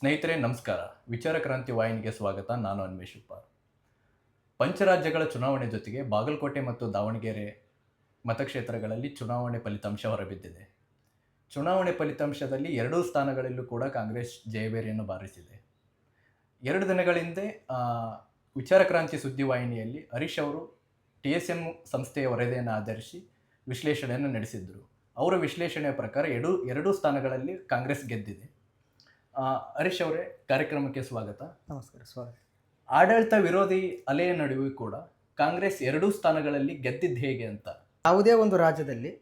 ಸ್ನೇಹಿತರೆ ನಮಸ್ಕಾರ. ವಿಚಾರ ಕ್ರಾಂತಿ ವಾಹಿನಿಗೆ ಸ್ವಾಗತ. ನಾನು ಅನ್ವೇಷ್ ಉಪ್ಪಾರ್. ಪಂಚರಾಜ್ಯಗಳ ಚುನಾವಣೆ ಜೊತೆಗೆ ಬಾಗಲಕೋಟೆ ಮತ್ತು ದಾವಣಗೆರೆ ಮತಕ್ಷೇತ್ರಗಳಲ್ಲಿ ಚುನಾವಣೆ ಫಲಿತಾಂಶ ಹೊರಬಿದ್ದಿದೆ. ಚುನಾವಣೆ ಫಲಿತಾಂಶದಲ್ಲಿ ಎರಡೂ ಸ್ಥಾನಗಳಲ್ಲೂ ಕೂಡ ಕಾಂಗ್ರೆಸ್ ಜಯಭೇರಿಯನ್ನು ಬಾರಿಸಿದೆ. 2 ದಿನಗಳ ಹಿಂದೆ ವಿಚಾರ ಕ್ರಾಂತಿ ಸುದ್ದಿವಾಹಿನಿಯಲ್ಲಿ ಹರೀಶ್ ಅವರು TSM ಸಂಸ್ಥೆಯ ವರದಿಯನ್ನು ಆಧರಿಸಿ ವಿಶ್ಲೇಷಣೆಯನ್ನು ನಡೆಸಿದ್ದರು. ಅವರ ವಿಶ್ಲೇಷಣೆಯ ಪ್ರಕಾರ ಎರಡೂ ಸ್ಥಾನಗಳಲ್ಲಿ ಕಾಂಗ್ರೆಸ್ ಗೆದ್ದಿದೆ. ಹರೀಶ್ ಅವರೇ, ಕಾರ್ಯಕ್ರಮಕ್ಕೆ ಸ್ವಾಗತ. ನಮಸ್ಕಾರ. ಸ್ವಾಗತ. ಆಡಳಿತ ವಿರೋಧಿ ಅಲೆಯ ನಡುವೆ ಕೂಡ ಕಾಂಗ್ರೆಸ್ ಎರಡೂ ಸ್ಥಾನಗಳಲ್ಲಿ ಗೆದ್ದಿದ್ದು ಹೇಗೆ ಅಂತ? ಯಾವುದೇ ಒಂದು ರಾಜ್ಯದಲ್ಲಿ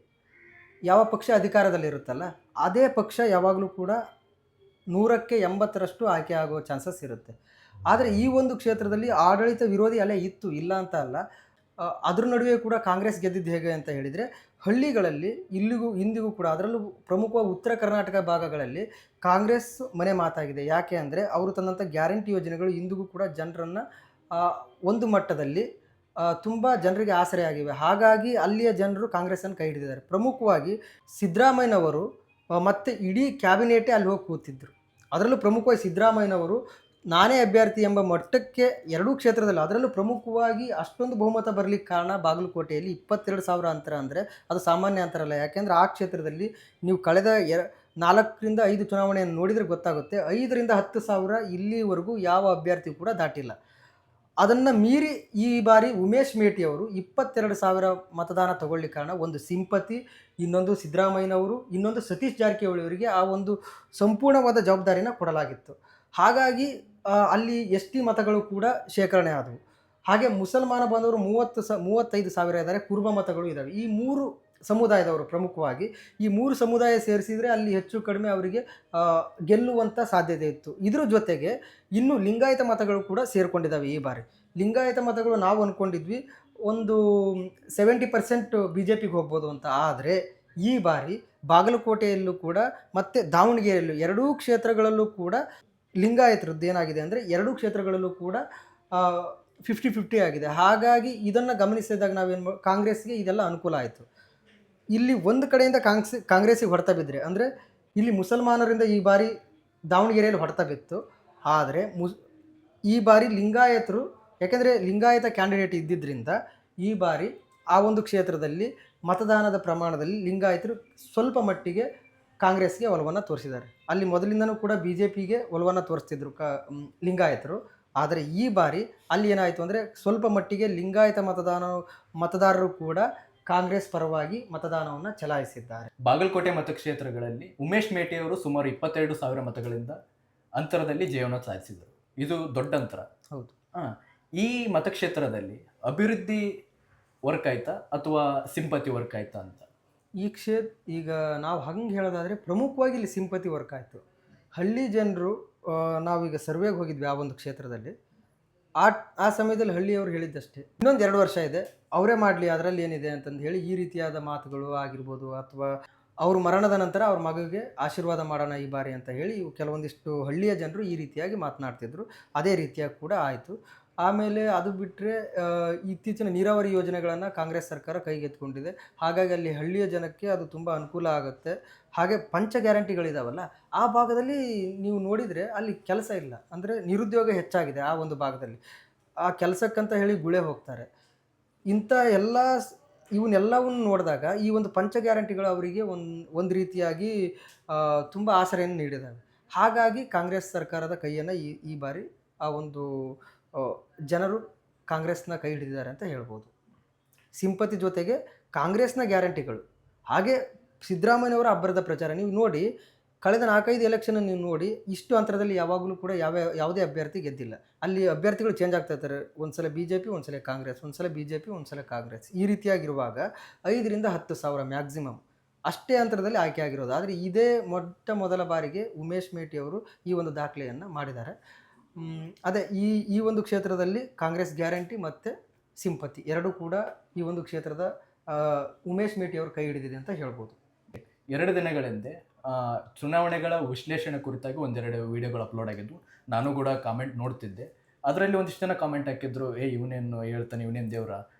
ಯಾವ ಪಕ್ಷ ಅಧಿಕಾರದಲ್ಲಿರುತ್ತಲ್ಲ ಅದೇ ಪಕ್ಷ ಯಾವಾಗಲೂ ಕೂಡ 100ಕ್ಕೆ 80ರಷ್ಟು ಆಯ್ಕೆ ಆಗೋ ಚಾನ್ಸಸ್ ಇರುತ್ತೆ. ಆದರೆ ಈ ಒಂದು ಕ್ಷೇತ್ರದಲ್ಲಿ ಆಡಳಿತ ವಿರೋಧಿ ಅಲೆ ಇತ್ತು, ಇಲ್ಲ ಅಂತ ಅಲ್ಲ. ಅದ್ರ ನಡುವೆ ಕೂಡ ಕಾಂಗ್ರೆಸ್ ಗೆದ್ದಿದ್ದು ಹೇಗೆ ಅಂತ ಹೇಳಿದರೆ, ಹಳ್ಳಿಗಳಲ್ಲಿ ಇಂದಿಗೂ ಕೂಡ, ಅದರಲ್ಲೂ ಪ್ರಮುಖವಾಗಿ ಉತ್ತರ ಕರ್ನಾಟಕ ಭಾಗಗಳಲ್ಲಿ ಕಾಂಗ್ರೆಸ್ ಮನೆ ಮಾತಾಗಿದೆ. ಯಾಕೆ ಅಂದರೆ ಅವರು ತಂದಂಥ ಗ್ಯಾರಂಟಿ ಯೋಜನೆಗಳು ಇಂದಿಗೂ ಕೂಡ ಜನರನ್ನು ಒಂದು ಮಟ್ಟದಲ್ಲಿ ತುಂಬ ಜನರಿಗೆ ಆಸರೆಯಾಗಿವೆ. ಹಾಗಾಗಿ ಅಲ್ಲಿಯ ಜನರು ಕಾಂಗ್ರೆಸ್ಸನ್ನು ಕೈ ಹಿಡಿದಿದ್ದಾರೆ. ಪ್ರಮುಖವಾಗಿ ಸಿದ್ದರಾಮಯ್ಯನವರು ಮತ್ತು ಇಡೀ ಕ್ಯಾಬಿನೆಟೇ ಅಲ್ಲಿ ಹೋಗಿ ಕೂತಿದ್ದರು. ಅದರಲ್ಲೂ ಪ್ರಮುಖವಾಗಿ ಸಿದ್ದರಾಮಯ್ಯನವರು ನಾನೇ ಅಭ್ಯರ್ಥಿ ಎಂಬ ಮಟ್ಟಕ್ಕೆ ಎರಡೂ ಕ್ಷೇತ್ರದಲ್ಲಿ, ಅದರಲ್ಲೂ ಪ್ರಮುಖವಾಗಿ ಅಷ್ಟೊಂದು ಬಹುಮತ ಬರಲಿಕ್ಕೆ ಕಾರಣ ಬಾಗಲಕೋಟೆಯಲ್ಲಿ 22,000 ಅಂತರ ಅಂದರೆ ಅದು ಸಾಮಾನ್ಯ ಅಂತರ ಅಲ್ಲ. ಯಾಕೆಂದರೆ ಆ ಕ್ಷೇತ್ರದಲ್ಲಿ ನೀವು ಕಳೆದ 4ರಿಂದ 5 ಚುನಾವಣೆಯನ್ನು ನೋಡಿದರೆ ಗೊತ್ತಾಗುತ್ತೆ, 5ರಿಂದ 10,000 ಇಲ್ಲಿವರೆಗೂ ಯಾವ ಅಭ್ಯರ್ಥಿ ಕೂಡ ದಾಟಿಲ್ಲ. ಅದನ್ನು ಮೀರಿ ಈ ಬಾರಿ ಉಮೇಶ್ ಮೇಟಿ ಅವರು 22,000 ಮತದಾನ ತಗೊಳ್ಳಿಕ್ಕೆ ಕಾರಣ ಒಂದು ಸಿಂಪತಿ, ಇನ್ನೊಂದು ಸಿದ್ದರಾಮಯ್ಯನವರು, ಇನ್ನೊಂದು ಸತೀಶ್ ಜಾರಕಿಹೊಳಿ ಅವರಿಗೆ ಆ ಒಂದು ಸಂಪೂರ್ಣವಾದ ಜವಾಬ್ದಾರಿನ ಕೊಡಲಾಗಿತ್ತು. ಹಾಗಾಗಿ ಅಲ್ಲಿ ST ಮತಗಳು ಕೂಡ ಶೇಖರಣೆ ಆದವು. ಹಾಗೆ ಮುಸಲ್ಮಾನ ಬಾಂಧವರು 35,000 ಇದ್ದಾರೆ, ಕುರುಬ ಮತಗಳು ಇದ್ದಾವೆ. ಈ 3 ಸಮುದಾಯದವರು ಪ್ರಮುಖವಾಗಿ, ಈ 3 ಸಮುದಾಯ ಸೇರಿಸಿದರೆ ಅಲ್ಲಿ ಹೆಚ್ಚು ಕಡಿಮೆ ಅವರಿಗೆ ಗೆಲ್ಲುವಂಥ ಸಾಧ್ಯತೆ ಇತ್ತು. ಇದರ ಜೊತೆಗೆ ಇನ್ನು ಲಿಂಗಾಯತ ಮತಗಳು ಕೂಡ ಸೇರಿಕೊಂಡಿದ್ದಾವೆ. ಈ ಬಾರಿ ಲಿಂಗಾಯತ ಮತಗಳು ನಾವು ಅಂದ್ಕೊಂಡಿದ್ವಿ ಒಂದು 70% BJPಗೆ ಹೋಗ್ಬೋದು ಅಂತ. ಆದರೆ ಈ ಬಾರಿ ಬಾಗಲಕೋಟೆಯಲ್ಲೂ ಕೂಡ ಮತ್ತು ದಾವಣಗೆರೆಯಲ್ಲೂ ಎರಡೂ ಕ್ಷೇತ್ರಗಳಲ್ಲೂ ಕೂಡ ಲಿಂಗಾಯತರದ್ದು ಏನಾಗಿದೆ ಅಂದರೆ ಎರಡೂ ಕ್ಷೇತ್ರಗಳಲ್ಲೂ ಕೂಡ 50-50 ಆಗಿದೆ. ಹಾಗಾಗಿ ಇದನ್ನು ಗಮನಿಸಿದಾಗ ನಾವೇನು, ಕಾಂಗ್ರೆಸ್ಗೆ ಇದೆಲ್ಲ ಅನುಕೂಲ ಆಯಿತು. ಇಲ್ಲಿ ಒಂದು ಕಡೆಯಿಂದ ಕಾಂಗ್ರೆಸ್ಸಿಗೆ ಹೊಡೆತ ಬಿದ್ದರೆ, ಅಂದರೆ ಇಲ್ಲಿ ಮುಸಲ್ಮಾನರಿಂದ ಈ ಬಾರಿ ದಾವಣಗೆರೆಯಲ್ಲಿ ಹೊಡೆತ ಬಿತ್ತು. ಆದರೆ ಈ ಬಾರಿ ಲಿಂಗಾಯತರು, ಯಾಕೆಂದರೆ ಲಿಂಗಾಯತ ಕ್ಯಾಂಡಿಡೇಟ್ ಇದ್ದಿದ್ದರಿಂದ ಈ ಬಾರಿ ಆ ಒಂದು ಕ್ಷೇತ್ರದಲ್ಲಿ ಮತದಾನದ ಪ್ರಮಾಣದಲ್ಲಿ ಲಿಂಗಾಯತರು ಸ್ವಲ್ಪ ಮಟ್ಟಿಗೆ ಕಾಂಗ್ರೆಸ್ಗೆ ಒಲವನ್ನು ತೋರಿಸಿದ್ದಾರೆ. ಅಲ್ಲಿ ಮೊದಲಿಂದನೂ ಕೂಡ BJPಗೆ ಒಲವನ್ನು ತೋರಿಸ್ತಿದ್ರು ಲಿಂಗಾಯತರು. ಆದರೆ ಈ ಬಾರಿ ಅಲ್ಲಿ ಏನಾಯಿತು ಅಂದರೆ ಸ್ವಲ್ಪ ಮಟ್ಟಿಗೆ ಲಿಂಗಾಯತ ಮತದಾರರು ಕೂಡ ಕಾಂಗ್ರೆಸ್ ಪರವಾಗಿ ಮತದಾನವನ್ನು ಚಲಾಯಿಸಿದ್ದಾರೆ. ಬಾಗಲಕೋಟೆ ಮತಕ್ಷೇತ್ರಗಳಲ್ಲಿ ಉಮೇಶ್ ಮೇಟಿ ಅವರು ಸುಮಾರು 22,000 ಮತಗಳಿಂದ ಅಂತರದಲ್ಲಿ ಜಯವನ್ನು ಸಾಧಿಸಿದರು. ಇದು ದೊಡ್ಡ ಅಂತರ. ಹೌದು. ಈ ಮತಕ್ಷೇತ್ರದಲ್ಲಿ ಅಭಿವೃದ್ಧಿ ವರ್ಕ್ ಆಯ್ತಾ ಅಥವಾ ಸಿಂಪತಿ ವರ್ಕ್ ಆಯ್ತಾ ಅಂತ? ಈಗ ನಾವು ಹಂಗೆ ಹೇಳೋದಾದರೆ ಪ್ರಮುಖವಾಗಿ ಇಲ್ಲಿ ಸಿಂಪತಿ ವರ್ಕ್ ಆಯಿತು. ಹಳ್ಳಿ ಜನರು, ನಾವೀಗ ಸರ್ವೆಗೆ ಹೋಗಿದ್ವಿ ಆ ಒಂದು ಕ್ಷೇತ್ರದಲ್ಲಿ. ಆ ಸಮಯದಲ್ಲಿ ಹಳ್ಳಿಯವರು ಹೇಳಿದ್ದಷ್ಟೇ, ಇನ್ನೊಂದು 2 ವರ್ಷ ಇದೆ, ಅವರೇ ಮಾಡಲಿ, ಅದರಲ್ಲಿ ಏನಿದೆ ಅಂತಂದು ಹೇಳಿ ಈ ರೀತಿಯಾದ ಮಾತುಗಳು ಆಗಿರ್ಬೋದು. ಅಥವಾ ಅವ್ರ ಮರಣದ ನಂತರ ಅವ್ರ ಮಗುಗೆ ಆಶೀರ್ವಾದ ಮಾಡೋಣ ಈ ಬಾರಿ ಅಂತ ಹೇಳಿ ಕೆಲವೊಂದಿಷ್ಟು ಹಳ್ಳಿಯ ಜನರು ಈ ರೀತಿಯಾಗಿ ಮಾತನಾಡ್ತಿದ್ರು. ಅದೇ ರೀತಿಯಾಗಿ ಕೂಡ ಆಯಿತು. ಆಮೇಲೆ ಅದು ಬಿಟ್ಟರೆ ಇತ್ತೀಚಿನ ನೀರಾವರಿ ಯೋಜನೆಗಳನ್ನು ಕಾಂಗ್ರೆಸ್ ಸರ್ಕಾರ ಕೈಗೆತ್ತಿಕೊಂಡಿದೆ. ಹಾಗಾಗಿ ಅಲ್ಲಿ ಹಳ್ಳಿಯ ಜನಕ್ಕೆ ಅದು ತುಂಬ ಅನುಕೂಲ ಆಗುತ್ತೆ. ಹಾಗೆ ಪಂಚ ಗ್ಯಾರಂಟಿಗಳಿದಾವಲ್ಲ, ಆ ಭಾಗದಲ್ಲಿ ನೀವು ನೋಡಿದರೆ ಅಲ್ಲಿ ಕೆಲಸ ಇಲ್ಲ, ಅಂದರೆ ನಿರುದ್ಯೋಗ ಹೆಚ್ಚಾಗಿದೆ ಆ ಒಂದು ಭಾಗದಲ್ಲಿ. ಆ ಕೆಲಸಕ್ಕಂತ ಹೇಳಿ ಗುಳೆ ಹೋಗ್ತಾರೆ. ಇಂಥ ಇವನ್ನೆಲ್ಲವನ್ನು ನೋಡಿದಾಗ ಈ ಒಂದು ಪಂಚ ಗ್ಯಾರಂಟಿಗಳು ಅವರಿಗೆ ಒಂದು ರೀತಿಯಾಗಿ ತುಂಬ ಆಸರೆಯನ್ನು ನೀಡಿದ್ದಾವೆ. ಹಾಗಾಗಿ ಕಾಂಗ್ರೆಸ್ ಸರ್ಕಾರದ ಕೈಯನ್ನು ಈ ಬಾರಿ ಆ ಒಂದು ಜನರು ಕಾಂಗ್ರೆಸ್ನ ಕೈ ಹಿಡಿದಿದ್ದಾರೆ ಅಂತ ಹೇಳ್ಬೋದು. ಸಿಂಪತಿ ಜೊತೆಗೆ ಕಾಂಗ್ರೆಸ್ನ ಗ್ಯಾರಂಟಿಗಳು, ಹಾಗೆ ಸಿದ್ದರಾಮಯ್ಯನವರ ಅಬ್ಬರದ ಪ್ರಚಾರ ನೀವು ನೋಡಿ. ಕಳೆದ 4-5 ಎಲೆಕ್ಷನ್ ನೀವು ನೋಡಿ, ಇಷ್ಟು ಅಂತರದಲ್ಲಿ ಯಾವಾಗಲೂ ಕೂಡ ಯಾವುದೇ ಅಭ್ಯರ್ಥಿ ಗೆದ್ದಿಲ್ಲ. ಅಲ್ಲಿ ಅಭ್ಯರ್ಥಿಗಳು ಚೇಂಜ್ ಆಗ್ತಾ ಇರ್ತಾರೆ. ಒಂದು ಸಲ BJP, ಒಂದು ಸಲ ಕಾಂಗ್ರೆಸ್, ಒಂದು ಸಲ BJP, ಒಂದು ಸಲ ಕಾಂಗ್ರೆಸ್. ಈ ರೀತಿಯಾಗಿರುವಾಗ 5ರಿಂದ 10,000 ಮ್ಯಾಕ್ಸಿಮಮ್ ಅಷ್ಟೇ ಅಂತರದಲ್ಲಿ ಆಯ್ಕೆ ಆಗಿರೋದು. ಆದರೆ ಇದೇ ಮೊದಲ ಬಾರಿಗೆ ಉಮೇಶ್ ಮೇಟಿ ಅವರು ಈ ಒಂದು ದಾಖಲೆಯನ್ನು ಮಾಡಿದ್ದಾರೆ. ಅದೇ ಈ ಒಂದು ಕ್ಷೇತ್ರದಲ್ಲಿ ಕಾಂಗ್ರೆಸ್ ಗ್ಯಾರಂಟಿ ಮತ್ತು ಸಿಂಪತಿ ಎರಡೂ ಕೂಡ ಈ ಒಂದು ಕ್ಷೇತ್ರದ ಉಮೇಶ್ ಮೇಟಿ ಅವರು ಕೈ ಹಿಡಿದಿದೆ ಅಂತ ಹೇಳ್ಬೋದು. 2 ದಿನಗಳ ಹಿಂದೆ ಚುನಾವಣೆಗಳ ವಿಶ್ಲೇಷಣೆ ಕುರಿತಾಗಿ 1-2 ವಿಡಿಯೋಗಳು ಅಪ್ಲೋಡ್ ಆಗಿದ್ವು. ನಾನು ಕೂಡ ಕಾಮೆಂಟ್ ನೋಡ್ತಿದ್ದೆ. ಅದರಲ್ಲಿ ಒಂದಿಷ್ಟು ಜನ ಕಾಮೆಂಟ್ ಹಾಕಿದ್ರು, ಇವನೇನು ಹೇಳ್ತಾನೆ, ಇವನೇನು ದೇವ್ರ,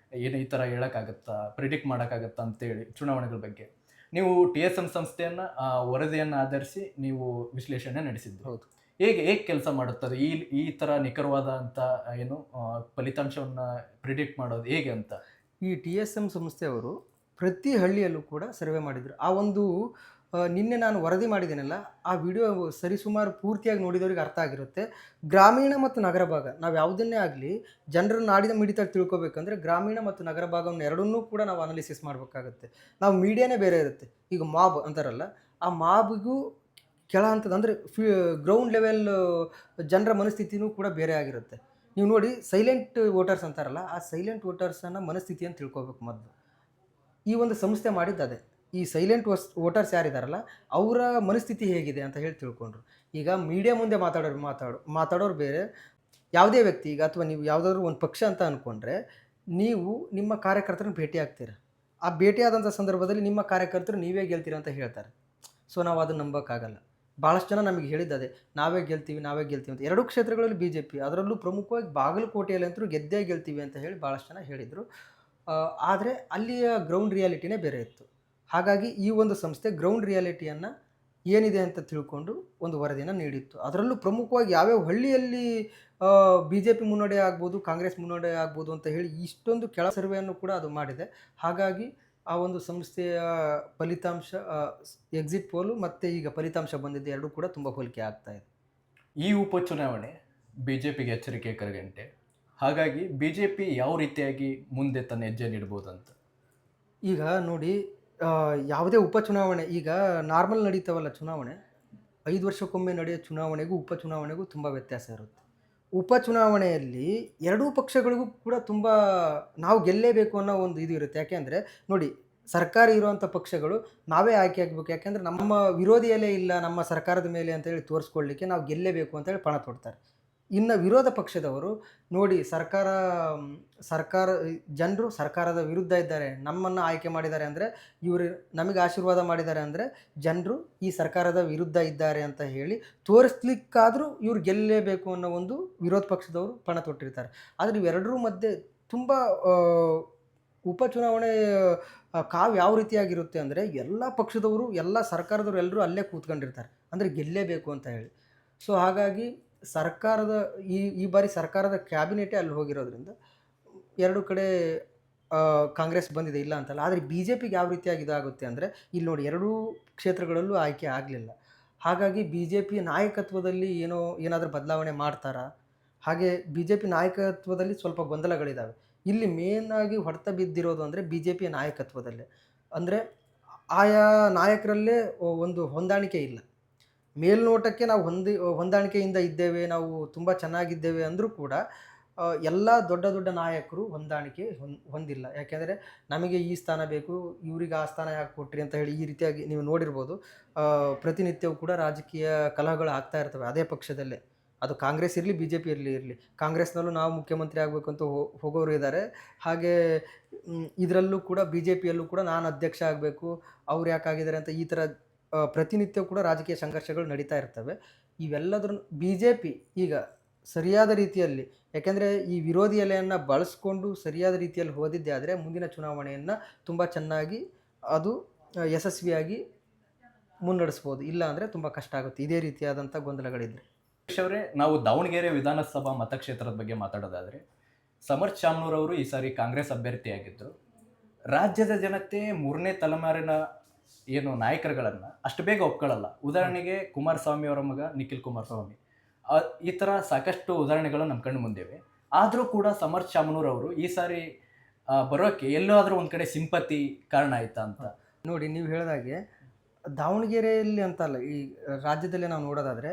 ಏನು ಈ ಥರ ಹೇಳೋಕ್ಕಾಗತ್ತಾ, ಪ್ರಿಡಿಕ್ಟ್ ಮಾಡೋಕ್ಕಾಗತ್ತಾ ಅಂತೇಳಿ ಚುನಾವಣೆಗಳ ಬಗ್ಗೆ. ನೀವು TSM ಸಂಸ್ಥೆಯನ್ನು ವರದಿಯನ್ನು ಆಧರಿಸಿ ನೀವು ವಿಶ್ಲೇಷಣೆ ನಡೆಸಿದ್ದು. ಹೌದು. ಹೇಗೆ ಹೇಗೆ ಕೆಲಸ ಮಾಡುತ್ತದೆ ಈ ಥರ ನಿಖರವಾದಂಥ ಏನು ಫಲಿತಾಂಶವನ್ನು ಪ್ರಿಡಿಕ್ಟ್ ಮಾಡೋದು ಹೇಗೆ ಅಂತ? ಈ TSM ಸಂಸ್ಥೆಯವರು ಪ್ರತಿ ಹಳ್ಳಿಯಲ್ಲೂ ಕೂಡ ಸರ್ವೆ ಮಾಡಿದರು. ಆ ಒಂದು ನಿನ್ನೆ ನಾನು ವರದಿ ಮಾಡಿದ್ದೇನಲ್ಲ, ಆ ವಿಡಿಯೋ ಸರಿಸುಮಾರು ಪೂರ್ತಿಯಾಗಿ ನೋಡಿದವರಿಗೆ ಅರ್ಥ ಆಗಿರುತ್ತೆ. ಗ್ರಾಮೀಣ ಮತ್ತು ನಗರ ಭಾಗ ನಾವು ಯಾವುದನ್ನೇ ಆಗಲಿ ಜನರ ನಾಡಿನ ಮಿಡಿತ ತಿಳ್ಕೊಬೇಕಂದ್ರೆ ಗ್ರಾಮೀಣ ಮತ್ತು ನಗರ ಭಾಗವನ್ನು ಎರಡನ್ನೂ ಕೂಡ ನಾವು ಅನಾಲಿಸಿಸ್ ಮಾಡಬೇಕಾಗುತ್ತೆ. ನಾವು ಮೀಡಿಯಾನೇ ಬೇರೆ ಇರುತ್ತೆ. ಈಗ ಮಾಬ್ ಅಂತಾರಲ್ಲ, ಆ ಮಾಬ್‌ಗೂ ಕೆಳ ಹಂತದ ಅಂದರೆ ಗ್ರೌಂಡ್ ಲೆವೆಲ್ ಜನರ ಮನಸ್ಥಿತಿನೂ ಕೂಡ ಬೇರೆ ಆಗಿರುತ್ತೆ. ನೀವು ನೋಡಿ ಸೈಲೆಂಟ್ ವೋಟರ್ಸ್ ಅಂತಾರಲ್ಲ, ಆ ಸೈಲೆಂಟ್ ವೋಟರ್ಸನ್ನ ಮನಸ್ಥಿತಿಯನ್ನು ತಿಳ್ಕೊಬೇಕು ಮೊದಲು. ಈ ಒಂದು ಸಂಸ್ಥೆ ಮಾಡಿದ್ದದೆ. ಈ ಸೈಲೆಂಟ್ ವೋಟರ್ಸ್ ಯಾರಿದಾರಲ್ಲ, ಅವರ ಮನಸ್ಥಿತಿ ಹೇಗಿದೆ ಅಂತ ಹೇಳಿ ತಿಳ್ಕೊಂಡ್ರು. ಈಗ ಮೀಡಿಯಾ ಮುಂದೆ ಮಾತಾಡೋರು ಬೇರೆ, ಯಾವುದೇ ವ್ಯಕ್ತಿ ಈಗ ಅಥವಾ ನೀವು ಯಾವುದಾದ್ರೂ ಒಂದು ಪಕ್ಷ ಅಂತ ಅಂದ್ಕೊಂಡ್ರೆ, ನೀವು ನಿಮ್ಮ ಕಾರ್ಯಕರ್ತರನ್ನ ಭೇಟಿ ಆಗ್ತೀರ. ಆ ಭೇಟಿಯಾದಂಥ ಸಂದರ್ಭದಲ್ಲಿ ನಿಮ್ಮ ಕಾರ್ಯಕರ್ತರು ನೀವೇ ಗೆಲ್ತೀರ ಅಂತ ಹೇಳ್ತಾರೆ. ಸೊ ನಾವು ಅದನ್ನ ನಂಬೋಕ್ಕಾಗಲ್ಲ. ಭಾಳಷ್ಟು ಜನ ನಮಗೆ ಹೇಳಿದ್ದದೆ, ನಾವೇ ಗೆಲ್ತೀವಿ ಅಂತ. ಎರಡೂ ಕ್ಷೇತ್ರಗಳಲ್ಲಿ BJP, ಅದರಲ್ಲೂ ಪ್ರಮುಖವಾಗಿ ಬಾಗಲಕೋಟೆಯಲ್ಲಂತೂ ಗೆದ್ದೇ ಗೆಲ್ತೀವಿ ಅಂತ ಹೇಳಿ ಭಾಳಷ್ಟು ಜನ ಹೇಳಿದರು. ಆದರೆ ಅಲ್ಲಿಯ ಗ್ರೌಂಡ್ ರಿಯಾಲಿಟಿನೇ ಬೇರೆ ಇತ್ತು. ಹಾಗಾಗಿ ಈ ಒಂದು ಸಂಸ್ಥೆ ಗ್ರೌಂಡ್ ರಿಯಾಲಿಟಿಯನ್ನು ಏನಿದೆ ಅಂತ ತಿಳ್ಕೊಂಡು ಒಂದು ವರದಿಯನ್ನು ನೀಡಿತ್ತು. ಅದರಲ್ಲೂ ಪ್ರಮುಖವಾಗಿ ಯಾವ್ಯಾವ ಹಳ್ಳಿಯಲ್ಲಿ BJP ಮುನ್ನಡೆ ಆಗ್ಬೋದು, ಕಾಂಗ್ರೆಸ್ ಮುನ್ನಡೆ ಆಗ್ಬೋದು ಅಂತ ಹೇಳಿ ಇಷ್ಟೊಂದು ಕೆಳ ಸರ್ವೆಯನ್ನು ಕೂಡ ಅದು ಮಾಡಿದೆ. ಹಾಗಾಗಿ ಆ ಒಂದು ಸಂಸ್ಥೆಯ ಫಲಿತಾಂಶ, ಎಕ್ಸಿಟ್ ಪೋಲು ಮತ್ತು ಈಗ ಫಲಿತಾಂಶ ಬಂದಿದ್ದು ಎರಡೂ ಕೂಡ ತುಂಬ ಹೋಲಿಕೆ ಆಗ್ತಾ ಇದೆ. ಈ ಉಪಚುನಾವಣೆ BJPಗೆ ಎಚ್ಚರಿಕೆ ಕರೆಗಂಟೆ. ಹಾಗಾಗಿ BJP ಯಾವ ರೀತಿಯಾಗಿ ಮುಂದೆ ತನ್ನ ಹೆಜ್ಜೆ ನೀಡ್ಬೋದು ಅಂತ? ಈಗ ನೋಡಿ, ಯಾವುದೇ ಉಪಚುನಾವಣೆ ಈಗ ನಾರ್ಮಲ್ ನಡೀತಾವಲ್ಲ ಚುನಾವಣೆ, 5 ವರ್ಷಕ್ಕೊಮ್ಮೆ ನಡೆಯೋ ಚುನಾವಣೆಗೂ ಉಪಚುನಾವಣೆಗೂ ತುಂಬ ವ್ಯತ್ಯಾಸ ಇರುತ್ತೆ. ಉಪಚುನಾವಣೆಯಲ್ಲಿ ಎರಡೂ ಪಕ್ಷಗಳಿಗೂ ಕೂಡ ತುಂಬ ನಾವು ಗೆಲ್ಲೇಬೇಕು ಅನ್ನೋ ಒಂದು ಇದು ಇರುತ್ತೆ. ಯಾಕೆಂದರೆ ನೋಡಿ, ಸರ್ಕಾರ ಇರುವಂಥ ಪಕ್ಷಗಳು ನಾವೇ ಆಯ್ಕೆ ಆಗಬೇಕು. ಯಾಕೆಂದರೆ ನಮ್ಮ ವಿರೋಧಿಯಲ್ಲೇ ಇಲ್ಲ ನಮ್ಮ ಸರ್ಕಾರದ ಮೇಲೆ ಅಂತೇಳಿ ತೋರಿಸ್ಕೊಳ್ಳಿಕ್ಕೆ ನಾವು ಗೆಲ್ಲೇಬೇಕು ಅಂತೇಳಿ ಪಣ ತೊಡ್ತಾರೆ. ಇನ್ನು ವಿರೋಧ ಪಕ್ಷದವರು ನೋಡಿ, ಸರ್ಕಾರ ಜನರು ಸರ್ಕಾರದ ವಿರುದ್ಧ ಇದ್ದಾರೆ, ನಮ್ಮನ್ನು ಆಯ್ಕೆ ಮಾಡಿದ್ದಾರೆ ಅಂದರೆ, ಇವರು ನಮಗೆ ಆಶೀರ್ವಾದ ಮಾಡಿದ್ದಾರೆ ಅಂದರೆ ಜನರು ಈ ಸರ್ಕಾರದ ವಿರುದ್ಧ ಇದ್ದಾರೆ ಅಂತ ಹೇಳಿ ತೋರಿಸ್ಲಿಕ್ಕಾದರೂ ಇವ್ರು ಗೆಲ್ಲಲೇಬೇಕು ಅನ್ನೋ ಒಂದು ವಿರೋಧ ಪಕ್ಷದವರು ಪಣ ತೊಟ್ಟಿರ್ತಾರೆ. ಆದರೆ ಇವೆರಡರ ಮಧ್ಯೆ ತುಂಬ ಉಪಚುನಾವಣೆ ಕಾವು ಯಾವ ರೀತಿಯಾಗಿರುತ್ತೆ ಅಂದರೆ, ಎಲ್ಲ ಪಕ್ಷದವರು ಎಲ್ಲ ಸರ್ಕಾರದವರು ಎಲ್ಲರೂ ಅಲ್ಲೇ ಕೂತ್ಕೊಂಡಿರ್ತಾರೆ, ಅಂದರೆ ಗೆಲ್ಲೇಬೇಕು ಅಂತ ಹೇಳಿ. ಸೊ ಹಾಗಾಗಿ ಸರ್ಕಾರದ ಈ ಬಾರಿ ಸರ್ಕಾರದ ಕ್ಯಾಬಿನೆಟೇ ಅಲ್ಲಿ ಹೋಗಿರೋದ್ರಿಂದ ಎರಡು ಕಡೆ ಕಾಂಗ್ರೆಸ್ ಬಂದಿದೆ, ಇಲ್ಲ ಅಂತಲ್ಲ. ಆದರೆ BJPಗೆ ಯಾವ ರೀತಿಯಾಗಿ ಇದಾಗುತ್ತೆ ಅಂದರೆ, ಇಲ್ಲಿ ನೋಡಿ ಎರಡೂ ಕ್ಷೇತ್ರಗಳಲ್ಲೂ ಆಯ್ಕೆ ಆಗಲಿಲ್ಲ. ಹಾಗಾಗಿ BJP ನಾಯಕತ್ವದಲ್ಲಿ ಏನಾದರೂ ಬದಲಾವಣೆ ಮಾಡ್ತಾರಾ? ಹಾಗೆ BJP ನಾಯಕತ್ವದಲ್ಲಿ ಸ್ವಲ್ಪ ಗೊಂದಲಗಳಿದ್ದಾವೆ. ಇಲ್ಲಿ ಮೇಯ್ನಾಗಿ ಹೊಡೆತ ಬಿದ್ದಿರೋದು ಅಂದರೆ BJP ನಾಯಕತ್ವದಲ್ಲೇ. ಅಂದರೆ ಆಯಾ ನಾಯಕರಲ್ಲೇ ಒಂದು ಹೊಂದಾಣಿಕೆ ಇಲ್ಲ. ಮೇಲ್ನೋಟಕ್ಕೆ ನಾವು ಹೊಂದಾಣಿಕೆಯಿಂದ ಇದ್ದೇವೆ, ನಾವು ತುಂಬ ಚೆನ್ನಾಗಿದ್ದೇವೆ ಅಂದರೂ ಕೂಡ ಎಲ್ಲ ದೊಡ್ಡ ದೊಡ್ಡ ನಾಯಕರು ಹೊಂದಾಣಿಕೆ ಹೊಂದಿಲ್ಲ. ಯಾಕೆಂದರೆ ನಮಗೆ ಈ ಸ್ಥಾನ ಬೇಕು, ಇವರಿಗೆ ಆ ಸ್ಥಾನ ಯಾಕೆ ಕೊಟ್ರಿ ಅಂತ ಹೇಳಿ ಈ ರೀತಿಯಾಗಿ ನೀವು ನೋಡಿರ್ಬೋದು. ಪ್ರತಿನಿತ್ಯವೂ ಕೂಡ ರಾಜಕೀಯ ಕಲಹಗಳು ಆಗ್ತಾ ಇರ್ತವೆ ಅದೇ ಪಕ್ಷದಲ್ಲೇ. ಅದು ಕಾಂಗ್ರೆಸ್ ಇರಲಿ, BJP ಇರಲಿ. ಕಾಂಗ್ರೆಸ್ನಲ್ಲೂ ನಾವು ಮುಖ್ಯಮಂತ್ರಿ ಆಗಬೇಕು ಅಂತ ಹೋಗೋರು ಇದ್ದಾರೆ. ಹಾಗೆ ಇದರಲ್ಲೂ ಕೂಡ BJPಯಲ್ಲೂ ಕೂಡ ನಾನು ಅಧ್ಯಕ್ಷ ಆಗಬೇಕು, ಅವ್ರು ಯಾಕಾಗಿದ್ದಾರೆ ಅಂತ ಈ ಥರ ಪ್ರತಿನಿತ್ಯ ಕೂಡ ರಾಜಕೀಯ ಸಂಘರ್ಷಗಳು ನಡೀತಾ ಇರ್ತವೆ. ಇವೆಲ್ಲದ್ರ BJP ಈಗ ಸರಿಯಾದ ರೀತಿಯಲ್ಲಿ, ಯಾಕೆಂದರೆ ಈ ವಿರೋಧಿ ಎಲೆಯನ್ನು ಬಳಸ್ಕೊಂಡು ಸರಿಯಾದ ರೀತಿಯಲ್ಲಿ ಹೋದಿದ್ದೇ ಆದರೆ ಮುಂದಿನ ಚುನಾವಣೆಯನ್ನು ತುಂಬ ಚೆನ್ನಾಗಿ ಅದು ಯಶಸ್ವಿಯಾಗಿ ಮುನ್ನಡೆಸ್ಬೋದು. ಇಲ್ಲ ಅಂದರೆ ತುಂಬ ಕಷ್ಟ ಆಗುತ್ತೆ ಇದೇ ರೀತಿಯಾದಂಥ ಗೊಂದಲಗಳಿದ್ರೆ. ಅವರೇ, ನಾವು ದಾವಣಗೆರೆ ವಿಧಾನಸಭಾ ಮತಕ್ಷೇತ್ರದ ಬಗ್ಗೆ ಮಾತಾಡೋದಾದರೆ, ಸಮರ್ಥ್ ಶಾಮನೂರ್ ಅವರು ಈ ಸಾರಿ ಕಾಂಗ್ರೆಸ್ ಅಭ್ಯರ್ಥಿಯಾಗಿದ್ದರು. ರಾಜ್ಯದ ಜನತೆ 3ನೇ ತಲೆಮಾರಿನ ಏನು ನಾಯಕರುಗಳನ್ನು ಅಷ್ಟು ಬೇಗ ಒಪ್ಕೊಳ್ಳಲ್ಲ. ಉದಾಹರಣೆಗೆ ಕುಮಾರಸ್ವಾಮಿ ಅವರ ಮಗ ನಿಖಿಲ್ ಕುಮಾರಸ್ವಾಮಿ, ಈ ಥರ ಸಾಕಷ್ಟು ಉದಾಹರಣೆಗಳು ನಮ್ಮ ಕಣ್ಣು ಮುಂದಿವೆ. ಆದರೂ ಕೂಡ ಸಮರ್ಥ್ ಶಾಮನೂರ್ ಅವರು ಈ ಸಾರಿ ಬರೋಕ್ಕೆ ಎಲ್ಲಾದರೂ ಒಂದು ಕಡೆ ಸಿಂಪತಿ ಕಾರಣ ಆಯಿತಾ ಅಂತ? ನೋಡಿ, ನೀವು ಹೇಳಿದಾಗೆ ದಾವಣಗೆರೆಯಲ್ಲಿ ಅಂತಲ್ಲ, ಈ ರಾಜ್ಯದಲ್ಲೇ ನಾವು ನೋಡೋದಾದರೆ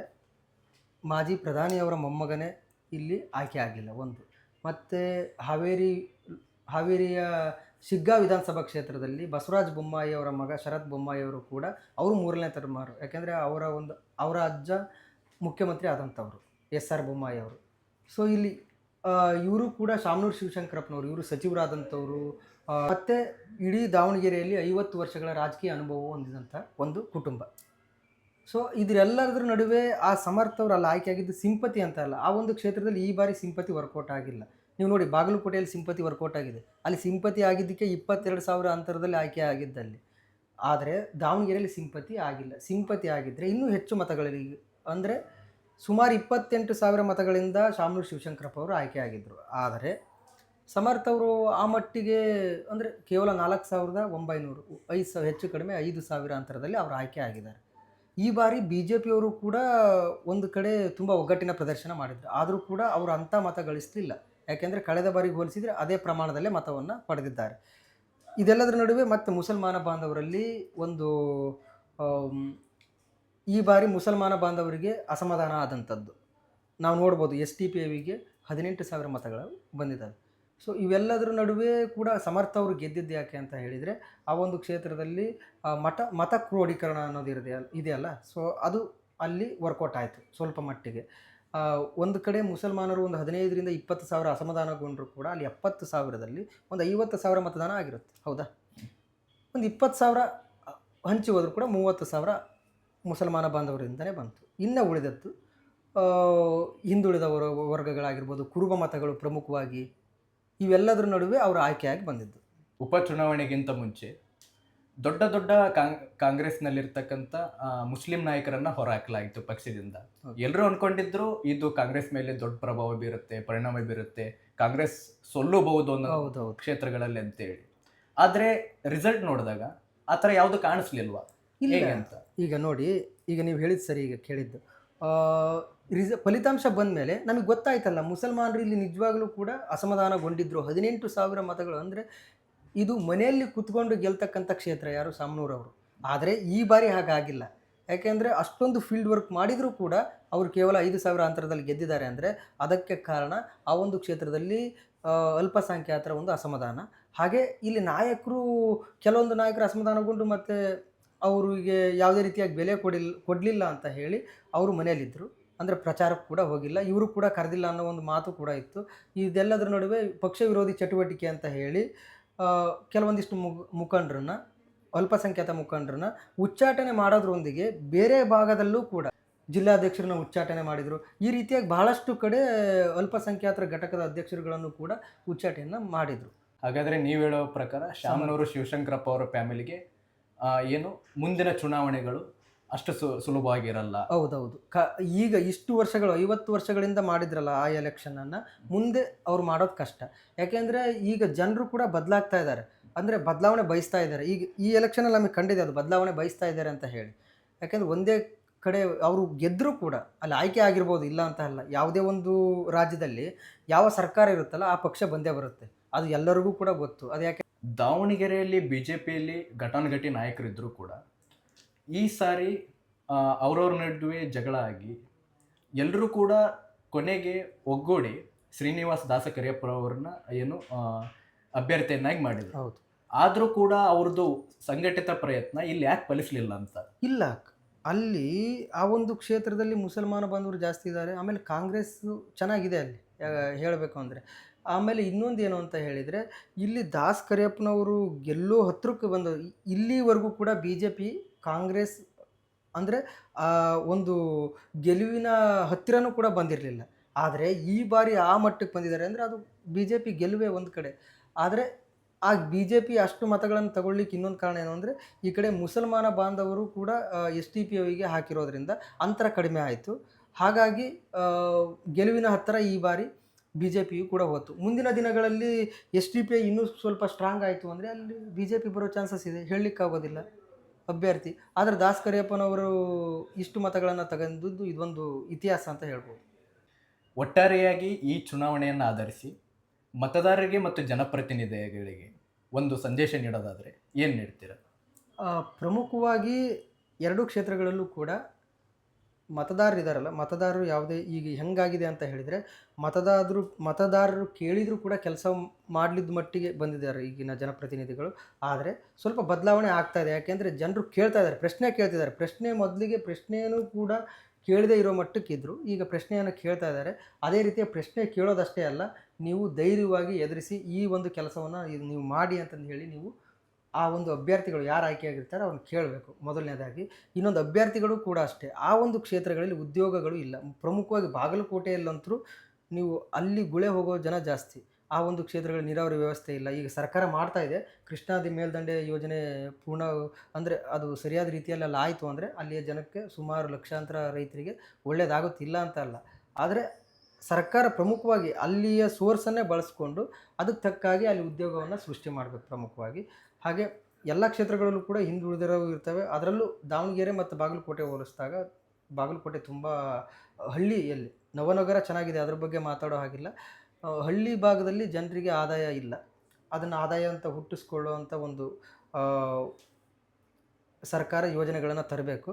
ಮಾಜಿ ಪ್ರಧಾನಿಯವರ ಮೊಮ್ಮಗನೇ ಇಲ್ಲಿ ಆಯ್ಕೆ ಆಗಲಿಲ್ಲ ಒಂದು. ಮತ್ತು ಹಾವೇರಿಯ ಶಿಗ್ಗಾ ವಿಧಾನಸಭಾ ಕ್ಷೇತ್ರದಲ್ಲಿ ಬಸವರಾಜ ಬೊಮ್ಮಾಯಿ ಅವರ ಮಗ ಶರತ್ ಬೊಮ್ಮಾಯಿ ಅವರು ಕೂಡ ಅವರು 3ನೇ ತಲೆಮಾರು. ಯಾಕೆಂದರೆ ಅವರ ಅಜ್ಜ ಮುಖ್ಯಮಂತ್ರಿ ಆದಂಥವ್ರು SR ಬೊಮ್ಮಾಯಿ ಅವರು. ಸೊ ಇಲ್ಲಿ ಇವರು ಕೂಡ ಶಾಮನೂರು ಶಿವಶಂಕರಪ್ಪನವರು, ಇವರು ಸಚಿವರಾದಂಥವರು. ಮತ್ತು ಇಡೀ ದಾವಣಗೆರೆಯಲ್ಲಿ 50 ವರ್ಷಗಳ ರಾಜಕೀಯ ಅನುಭವ ಹೊಂದಿದಂಥ ಒಂದು ಕುಟುಂಬ. ಸೊ ಇದರೆಲ್ಲದರ ನಡುವೆ ಆ ಸಮರ್ಥ್ ಅವರು ಅಲ್ಲಿ ಆಯ್ಕೆ ಆಗಿದ್ದು ಸಿಂಪತಿ ಅಂತ ಅಲ್ಲ. ಆ ಒಂದು ಕ್ಷೇತ್ರದಲ್ಲಿ ಈ ಬಾರಿ ಸಿಂಪತಿ ವರ್ಕೌಟ್ ಆಗಿಲ್ಲ. ನೀವು ನೋಡಿ, ಬಾಗಲಕೋಟೆಯಲ್ಲಿ ಸಿಂಪತಿ ವರ್ಕೌಟ್ ಆಗಿದೆ. ಅಲ್ಲಿ ಸಿಂಪತಿ ಆಗಿದ್ದಕ್ಕೆ 22,000 ಅಂತರದಲ್ಲಿ ಆಯ್ಕೆ ಆಗಿದ್ದಲ್ಲಿ. ಆದರೆ ದಾವಣಗೆರೆಯಲ್ಲಿ ಸಿಂಪತಿ ಆಗಿಲ್ಲ. ಸಿಂಪತಿ ಆಗಿದ್ದರೆ ಇನ್ನೂ ಹೆಚ್ಚು ಮತಗಳಿಗೆ, ಅಂದರೆ ಸುಮಾರು 28,000 ಮತಗಳಿಂದ ಶಾಮನೂರು ಶಿವಶಂಕರಪ್ಪ ಅವರು ಆಯ್ಕೆಯಾಗಿದ್ದರು. ಆದರೆ ಸಮರ್ಥ್ ಅವರು ಆ ಮಟ್ಟಿಗೆ ಅಂದರೆ ಕೇವಲ 4,900 ಹೆಚ್ಚು ಕಡಿಮೆ 5,000 ಅಂತರದಲ್ಲಿ ಅವರು ಆಯ್ಕೆ ಆಗಿದ್ದಾರೆ. ಈ ಬಾರಿ ಬಿ ಜೆ ಪಿಯವರು ಕೂಡ ಒಂದು ಕಡೆ ತುಂಬ ಒಗ್ಗಟ್ಟಿನ ಪ್ರದರ್ಶನ ಮಾಡಿದರು. ಆದರೂ ಕೂಡ ಅವರು ಅಂಥ ಮತ ಗಳಿಸಲಿಲ್ಲ. ಯಾಕೆಂದರೆ ಕಳೆದ ಬಾರಿಗೆ ಹೋಲಿಸಿದರೆ ಅದೇ ಪ್ರಮಾಣದಲ್ಲೇ ಮತವನ್ನು ಪಡೆದಿದ್ದಾರೆ. ಇದೆಲ್ಲದರ ನಡುವೆ ಮತ್ತು ಮುಸಲ್ಮಾನ ಬಾಂಧವರಲ್ಲಿ ಒಂದು ಈ ಬಾರಿ ಮುಸಲ್ಮಾನ ಬಾಂಧವರಿಗೆ ಅಸಮಾಧಾನ ಆದಂಥದ್ದು ನಾವು ನೋಡ್ಬೋದು. SDPIಗೆ 18,000 ಮತಗಳು ಬಂದಿದ್ದಾವೆ. ಸೊ ಇವೆಲ್ಲದರ ನಡುವೆ ಕೂಡ ಸಮರ್ಥ ಅವರು ಗೆದ್ದಿದ್ದು ಯಾಕೆ ಅಂತ ಹೇಳಿದರೆ, ಆ ಒಂದು ಕ್ಷೇತ್ರದಲ್ಲಿ ಮತ ಕ್ರೋಢೀಕರಣ ಅನ್ನೋದು ಇದೆಯಲ್ಲ, ಸೊ ಅದು ಅಲ್ಲಿ ವರ್ಕೌಟ್ ಆಯಿತು ಸ್ವಲ್ಪ ಮಟ್ಟಿಗೆ. ಒಂದು ಕಡೆ ಮುಸಲ್ಮಾನರು ಒಂದು 15,000 - 20,000 ಅಸಮಾಧಾನಗೊಂಡರೂ ಕೂಡ ಅಲ್ಲಿ 70,000ದಲ್ಲಿ ಒಂದು 50,000 ಮತದಾನ ಆಗಿರುತ್ತೆ, ಹೌದಾ? ಒಂದು 20,000 ಹಂಚಿ ಹೋದರೂ ಕೂಡ 30,000 ಮುಸಲ್ಮಾನ ಬಾಂಧವರಿಂದಲೇ ಬಂತು. ಇನ್ನು ಉಳಿದದ್ದು ಹಿಂದುಳಿದ ವರ್ಗಗಳಾಗಿರ್ಬೋದು, ಕುರುಬ ಮತಗಳು ಪ್ರಮುಖವಾಗಿ, ಇವೆಲ್ಲದರ ನಡುವೆ ಅವರು ಆಯ್ಕೆಯಾಗಿ ಬಂದಿದ್ದು. ಉಪಚುನಾವಣೆಗಿಂತ ಮುಂಚೆ ದೊಡ್ಡ ದೊಡ್ಡ ಕಾಂಗ್ರೆಸ್ನಲ್ಲಿರ್ತಕ್ಕಂಥ ಮುಸ್ಲಿಂ ನಾಯಕರನ್ನ ಹೊರಹಾಕಲಾಯಿತು ಪಕ್ಷದಿಂದ. ಎಲ್ಲರೂ ಅನ್ಕೊಂಡಿದ್ರು ಇದು ಕಾಂಗ್ರೆಸ್ ಮೇಲೆ ದೊಡ್ಡ ಪ್ರಭಾವ ಬೀರುತ್ತೆ, ಪರಿಣಾಮ ಬೀರುತ್ತೆ, ಕಾಂಗ್ರೆಸ್ ಸೋಲ್ಲಬಹುದು ಅನ್ನೋ ಕ್ಷೇತ್ರಗಳಲ್ಲಿ ಅಂತೇಳಿ. ಆದರೆ ರಿಸಲ್ಟ್ ನೋಡಿದಾಗ ಆ ಥರ ಯಾವುದು ಕಾಣಿಸ್ಲಿಲ್ವಾ? ಇಲ್ಲ ಅಂತ ಈಗ ನೋಡಿ, ಈಗ ನೀವು ಹೇಳಿದ್ದು ಸರಿ. ಈಗ ಕೇಳಿದ್ದು ಫಲಿತಾಂಶ ಬಂದ ಮೇಲೆ ನಮಗೆ ಗೊತ್ತಾಯ್ತಲ್ಲ, ಮುಸಲ್ಮಾನರು ಇಲ್ಲಿ ನಿಜವಾಗ್ಲೂ ಕೂಡ ಅಸಮಾಧಾನಗೊಂಡಿದ್ರು. 18,000 ಮತಗಳು ಅಂದರೆ ಇದು ಮನೆಯಲ್ಲಿ ಕುತ್ಕೊಂಡು ಗೆಲ್ತಕ್ಕಂಥ ಕ್ಷೇತ್ರ ಯಾರು? ಶಾಮನೂರವರು. ಆದರೆ ಈ ಬಾರಿ ಹಾಗಾಗಿಲ್ಲ. ಯಾಕೆಂದರೆ ಅಷ್ಟೊಂದು ಫೀಲ್ಡ್ ವರ್ಕ್ ಮಾಡಿದರೂ ಕೂಡ ಅವರು ಕೇವಲ 5,000 ಅಂತರದಲ್ಲಿ ಗೆದ್ದಿದ್ದಾರೆ. ಅಂದರೆ ಅದಕ್ಕೆ ಕಾರಣ ಆ ಒಂದು ಕ್ಷೇತ್ರದಲ್ಲಿ ಅಲ್ಪಸಂಖ್ಯಾತರ ಒಂದು ಅಸಮಾಧಾನ. ಹಾಗೆ ಇಲ್ಲಿ ಕೆಲವೊಂದು ನಾಯಕರು ಅಸಮಾಧಾನಗೊಂಡು ಮತ್ತು ಅವರಿಗೆ ಯಾವುದೇ ರೀತಿಯಾಗಿ ಬೆಲೆ ಕೊಡಲಿಲ್ಲ ಅಂತ ಹೇಳಿ ಅವರು ಮನೆಯಲ್ಲಿದ್ದರು. ಅಂದರೆ ಪ್ರಚಾರಕ್ಕೆ ಕೂಡ ಹೋಗಿಲ್ಲ, ಇವರು ಕೂಡ ಕರೆದಿಲ್ಲ ಅನ್ನೋ ಒಂದು ಮಾತು ಕೂಡ ಇತ್ತು. ಇದೆಲ್ಲದರ ನಡುವೆ ಪಕ್ಷ ವಿರೋಧಿ ಚಟುವಟಿಕೆ ಅಂತ ಹೇಳಿ ಕೆಲವೊಂದಿಷ್ಟು ಮುಖಂಡರನ್ನ, ಅಲ್ಪಸಂಖ್ಯಾತ ಮುಖಂಡರನ್ನ ಉಚ್ಚಾಟನೆ ಮಾಡೋದ್ರೊಂದಿಗೆ ಬೇರೆ ಭಾಗದಲ್ಲೂ ಕೂಡ ಜಿಲ್ಲಾಧ್ಯಕ್ಷರನ್ನ ಉಚ್ಚಾಟನೆ ಮಾಡಿದರು. ಈ ರೀತಿಯಾಗಿ ಬಹಳಷ್ಟು ಕಡೆ ಅಲ್ಪಸಂಖ್ಯಾತರ ಘಟಕದ ಅಧ್ಯಕ್ಷರುಗಳನ್ನು ಕೂಡ ಉಚ್ಚಾಟನೆಯನ್ನು ಮಾಡಿದರು. ಹಾಗಾದರೆ ನೀವು ಹೇಳೋ ಪ್ರಕಾರ ಶಾಮನೂರು ಶಿವಶಂಕರಪ್ಪ ಅವರ ಫ್ಯಾಮಿಲಿಗೆ ಏನು ಮುಂದಿನ ಚುನಾವಣೆಗಳು ಅಷ್ಟು ಸುಲಭವಾಗಿರಲ್ಲ. ಹೌದೌದು. ಈಗ ಇಷ್ಟು ವರ್ಷಗಳು 50 ವರ್ಷಗಳಿಂದ ಮಾಡಿದ್ರಲ್ಲ ಆ ಎಲೆಕ್ಷನನ್ನು, ಮುಂದೆ ಅವ್ರು ಮಾಡೋದು ಕಷ್ಟ. ಯಾಕೆಂದರೆ ಈಗ ಜನರು ಕೂಡ ಬದಲಾಗ್ತಾ ಇದ್ದಾರೆ, ಅಂದರೆ ಬದಲಾವಣೆ ಬಯಸ್ತಾ ಇದ್ದಾರೆ. ಈಗ ಈ ಎಲೆಕ್ಷನಲ್ಲಿ ನಮಗೆ ಕಂಡಿದೆ ಅದು ಬದಲಾವಣೆ ಬಯಸ್ತಾ ಇದ್ದಾರೆ ಅಂತ ಹೇಳಿ. ಯಾಕೆಂದರೆ ಒಂದೇ ಕಡೆ ಅವರು ಗೆದ್ದರೂ ಕೂಡ ಅಲ್ಲಿ ಆಯ್ಕೆ ಆಗಿರ್ಬೋದು, ಇಲ್ಲ ಅಂತ ಅಲ್ಲ. ಯಾವುದೇ ಒಂದು ರಾಜ್ಯದಲ್ಲಿ ಯಾವ ಸರ್ಕಾರ ಇರುತ್ತಲ್ಲ ಆ ಪಕ್ಷ ಬಂದೇ ಬರುತ್ತೆ, ಅದು ಎಲ್ಲರಿಗೂ ಕೂಡ ಗೊತ್ತು. ಅದು ಯಾಕೆ ದಾವಣಗೆರೆಯಲ್ಲಿ BJPಯಲ್ಲಿ ಘಟಾನುಘಟಿ ನಾಯಕರಿದ್ದರೂ ಕೂಡ ಈ ಸಾರಿ ಅವ್ರವ್ರ ನಡುವೆ ಜಗಳ ಆಗಿ ಎಲ್ಲರೂ ಕೂಡ ಕೊನೆಗೆ ಒಗ್ಗೂಡಿ ಶ್ರೀನಿವಾಸ್ ದಾಸಕರಿಯಪ್ಪರವ್ರನ್ನ ಏನು ಅಭ್ಯರ್ಥಿಯನ್ನಾಗಿ ಮಾಡಿದ್ರು. ಹೌದು. ಆದರೂ ಕೂಡ ಅವ್ರದ್ದು ಸಂಘಟಿತ ಪ್ರಯತ್ನ ಇಲ್ಲಿ ಯಾಕೆ ಫಲಿಸಲಿಲ್ಲ ಅಂತ? ಇಲ್ಲ, ಅಲ್ಲಿ ಆ ಒಂದು ಕ್ಷೇತ್ರದಲ್ಲಿ ಮುಸಲ್ಮಾನ ಬಾಂಧವರು ಜಾಸ್ತಿ ಇದ್ದಾರೆ. ಆಮೇಲೆ ಕಾಂಗ್ರೆಸ್ ಚೆನ್ನಾಗಿದೆ ಅಲ್ಲಿ ಹೇಳಬೇಕು ಅಂದರೆ. ಆಮೇಲೆ ಇನ್ನೊಂದು ಏನು ಅಂತ ಹೇಳಿದರೆ, ಇಲ್ಲಿ ದಾಸ್ ಕರಿಯಪ್ಪನವರು ಗೆಲ್ಲೋ ಹತ್ರಕ್ಕೆ ಬಂದು ಇಲ್ಲಿವರೆಗೂ ಕೂಡ BJP ಕಾಂಗ್ರೆಸ್ ಅಂದರೆ ಒಂದು ಗೆಲುವಿನ ಹತ್ತಿರನೂ ಕೂಡ ಬಂದಿರಲಿಲ್ಲ. ಆದರೆ ಈ ಬಾರಿ ಆ ಮಟ್ಟಕ್ಕೆ ಬಂದಿದ್ದಾರೆ ಅಂದರೆ ಅದು BJP ಗೆಲುವೇ ಒಂದು ಕಡೆ. ಆದರೆ ಆ BJP ಅಷ್ಟು ಮತಗಳನ್ನು ತಗೊಳ್ಳಿಕ್ಕೆ ಇನ್ನೊಂದು ಕಾರಣ ಏನು ಅಂದರೆ, ಈ ಕಡೆ ಮುಸಲ್ಮಾನ ಬಾಂಧವರು ಕೂಡ SDPIಗೆ ಹಾಕಿರೋದ್ರಿಂದ ಅಂತರ ಕಡಿಮೆ ಆಯಿತು. ಹಾಗಾಗಿ ಗೆಲುವಿನ ಹತ್ತಿರ ಈ ಬಾರಿ BJPಯು ಕೂಡ ಹೋಯ್ತು. ಮುಂದಿನ ದಿನಗಳಲ್ಲಿ SDPI ಇನ್ನೂ ಸ್ವಲ್ಪ ಸ್ಟ್ರಾಂಗ್ ಆಯಿತು ಅಂದರೆ ಅಲ್ಲಿ BJP ಬರೋ ಚಾನ್ಸಸ್ ಇದೆ, ಹೇಳಲಿಕ್ಕಾಗೋದಿಲ್ಲ ಅಭ್ಯರ್ಥಿ. ಆದರೆ ದಾಸ್ ಕರಿಯಪ್ಪನವರು ಇಷ್ಟು ಮತಗಳನ್ನು ತಗೊಂಡಿದ್ದು ಇದೊಂದು ಇತಿಹಾಸ ಅಂತ ಹೇಳ್ಬೋದು. ಒಟ್ಟಾರೆಯಾಗಿ ಈ ಚುನಾವಣೆಯನ್ನು ಆಧರಿಸಿ ಮತದಾರರಿಗೆ ಮತ್ತು ಜನಪ್ರತಿನಿಧಿಗಳಿಗೆ ಒಂದು ಸಂದೇಶ ನೀಡೋದಾದರೆ ಏನು ನೀಡ್ತೀರಾ? ಪ್ರಮುಖವಾಗಿ ಎರಡೂ ಕ್ಷೇತ್ರಗಳಲ್ಲೂ ಕೂಡ ಮತದಾರರು ಯಾವುದೇ ಈಗ ಹೆಂಗಾಗಿದೆ ಅಂತ ಹೇಳಿದರೆ, ಮತದಾರರು ಕೇಳಿದರೂ ಕೂಡ ಕೆಲಸ ಮಾಡಲಿದ್ದ ಮಟ್ಟಿಗೆ ಬಂದಿದ್ದಾರೆ ಈಗಿನ ಜನಪ್ರತಿನಿಧಿಗಳು. ಆದರೆ ಸ್ವಲ್ಪ ಬದಲಾವಣೆ ಆಗ್ತಾ ಇದೆ. ಯಾಕೆಂದರೆ ಜನರು ಕೇಳ್ತಾ ಇದ್ದಾರೆ, ಪ್ರಶ್ನೆ ಕೇಳ್ತಿದ್ದಾರೆ. ಮೊದಲಿಗೆ ಪ್ರಶ್ನೆಯನ್ನು ಕೂಡ ಕೇಳದೇ ಇರೋ ಮಟ್ಟಕ್ಕಿದ್ರು, ಈಗ ಪ್ರಶ್ನೆಯನ್ನು ಕೇಳ್ತಾ ಇದ್ದಾರೆ. ಅದೇ ರೀತಿಯ ಪ್ರಶ್ನೆ ಕೇಳೋದಷ್ಟೇ ಅಲ್ಲ, ನೀವು ಧೈರ್ಯವಾಗಿ ಎದುರಿಸಿ ಈ ಒಂದು ಕೆಲಸವನ್ನು ನೀವು ಮಾಡಿ ಅಂತಂದು ಹೇಳಿ ನೀವು ಆ ಒಂದು ಅಭ್ಯರ್ಥಿಗಳು ಯಾರು ಆಯ್ಕೆಯಾಗಿರ್ತಾರೆ ಅವ್ರನ್ನ ಕೇಳಬೇಕು ಮೊದಲನೇದಾಗಿ. ಇನ್ನೊಂದು ಅಭ್ಯರ್ಥಿಗಳು ಕೂಡ ಅಷ್ಟೇ, ಆ ಒಂದು ಕ್ಷೇತ್ರಗಳಲ್ಲಿ ಉದ್ಯೋಗಗಳು ಇಲ್ಲ. ಪ್ರಮುಖವಾಗಿ ಬಾಗಲಕೋಟೆಯಲ್ಲಂತೂ ನೀವು ಅಲ್ಲಿ ಗುಳೆ ಹೋಗೋ ಜನ ಜಾಸ್ತಿ. ಆ ಒಂದು ಕ್ಷೇತ್ರಗಳಲ್ಲಿ ನೀರಾವರಿ ವ್ಯವಸ್ಥೆ ಇಲ್ಲ. ಈಗ ಸರ್ಕಾರ ಮಾಡ್ತಾ ಇದೆ. ಕೃಷ್ಣಾದಿ ಮೇಲ್ದಂಡೆ ಯೋಜನೆ ಪೂರ್ಣ ಅಂದರೆ ಅದು ಸರಿಯಾದ ರೀತಿಯಲ್ಲಿ ಅಲ್ಲಿ ಆಯಿತು ಅಂದರೆ ಅಲ್ಲಿಯ ಜನಕ್ಕೆ ಸುಮಾರು ಲಕ್ಷಾಂತರ ರೈತರಿಗೆ ಒಳ್ಳೆಯದಾಗುತ್ತಿಲ್ಲ ಅಂತ ಅಲ್ಲ. ಆದರೆ ಸರ್ಕಾರ ಪ್ರಮುಖವಾಗಿ ಅಲ್ಲಿಯ ಸೋರ್ಸನ್ನೇ ಬಳಸ್ಕೊಂಡು ಅದಕ್ಕೆ ತಕ್ಕಾಗಿ ಅಲ್ಲಿ ಉದ್ಯೋಗವನ್ನು ಸೃಷ್ಟಿ ಮಾಡಬೇಕು ಪ್ರಮುಖವಾಗಿ. ಹಾಗೆ ಎಲ್ಲ ಕ್ಷೇತ್ರಗಳಲ್ಲೂ ಕೂಡ ಹಿಂದುಳಿದಿರೋವು ಇರ್ತವೆ. ಅದರಲ್ಲೂ ದಾವಣಗೆರೆ ಮತ್ತು ಬಾಗಲಕೋಟೆ ಹೋಲಿಸಿದಾಗ ಬಾಗಲಕೋಟೆ ತುಂಬ ಹಳ್ಳಿಯಲ್ಲಿ, ನವನಗರ ಚೆನ್ನಾಗಿದೆ, ಅದ್ರ ಬಗ್ಗೆ ಮಾತಾಡೋ ಹಾಗಿಲ್ಲ. ಹಳ್ಳಿ ಭಾಗದಲ್ಲಿ ಜನರಿಗೆ ಆದಾಯ ಇಲ್ಲ. ಅದನ್ನು ಆದಾಯ ಅಂತ ಹುಟ್ಟಿಸ್ಕೊಳ್ಳುವಂಥ ಒಂದು ಆ, ಸರ್ಕಾರ ಯೋಜನೆಗಳನ್ನು ತರಬೇಕು.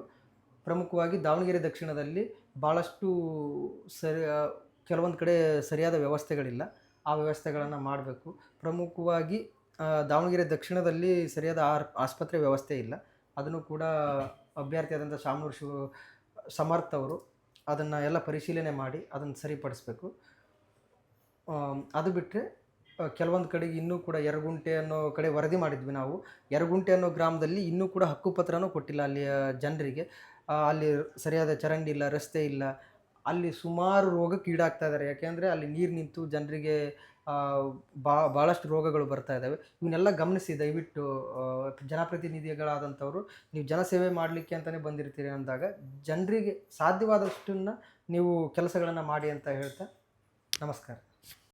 ಪ್ರಮುಖವಾಗಿ ದಾವಣಗೆರೆ ದಕ್ಷಿಣದಲ್ಲಿ ಭಾಳಷ್ಟು ಸರಿ ಕೆಲವೊಂದು ಕಡೆ ಸರಿಯಾದ ವ್ಯವಸ್ಥೆಗಳಿಲ್ಲ. ಆ ವ್ಯವಸ್ಥೆಗಳನ್ನು ಮಾಡಬೇಕು. ಪ್ರಮುಖವಾಗಿ ದಾವಣಗೆರೆ ದಕ್ಷಿಣದಲ್ಲಿ ಸರಿಯಾದ ಆಸ್ಪತ್ರೆ ವ್ಯವಸ್ಥೆ ಇಲ್ಲ. ಅದನ್ನು ಕೂಡ ಅಭ್ಯರ್ಥಿಯಾದಂಥ ಶಾಮನೂರು ಸಮರ್ಥ್ ಅವರು ಅದನ್ನು ಎಲ್ಲ ಪರಿಶೀಲನೆ ಮಾಡಿ ಅದನ್ನು ಸರಿಪಡಿಸ್ಬೇಕು. ಅದು ಬಿಟ್ಟರೆ ಕೆಲವೊಂದು ಕಡೆಗೆ ಇನ್ನೂ ಕೂಡ ಯರಗುಂಟೆ ಅನ್ನೋ ಕಡೆ ವರದಿ ಮಾಡಿದ್ವಿ ನಾವು. ಯರಗುಂಟೆ ಅನ್ನೋ ಗ್ರಾಮದಲ್ಲಿ ಇನ್ನೂ ಕೂಡ ಹಕ್ಕುಪತ್ರನೂ ಕೊಟ್ಟಿಲ್ಲ ಅಲ್ಲಿಯ ಜನರಿಗೆ. ಅಲ್ಲಿ ಸರಿಯಾದ ಚರಂಡಿ ಇಲ್ಲ, ರಸ್ತೆ ಇಲ್ಲ. ಅಲ್ಲಿ ಸುಮಾರು ರೋಗಕ್ಕೆ ಈಡಾಗ್ತಾ ಇದ್ದಾರೆ. ಯಾಕೆಂದರೆ ಅಲ್ಲಿ ನೀರು ನಿಂತು ಜನರಿಗೆ ಭಾಳಷ್ಟು ರೋಗಗಳು ಬರ್ತಾ ಇದ್ದಾವೆ. ಇವನ್ನೆಲ್ಲ ಗಮನಿಸಿ ದಯವಿಟ್ಟು ಜನಪ್ರತಿನಿಧಿಗಳಾದಂಥವ್ರು, ನೀವು ಜನಸೇವೆ ಮಾಡಲಿಕ್ಕೆ ಅಂತಲೇ ಬಂದಿರ್ತೀರಿ ಅಂದಾಗ ಜನರಿಗೆ ಸಾಧ್ಯವಾದಷ್ಟನ್ನು ನೀವು ಕೆಲಸಗಳನ್ನು ಮಾಡಿ ಅಂತ ಹೇಳ್ತಾ ನಮಸ್ಕಾರ.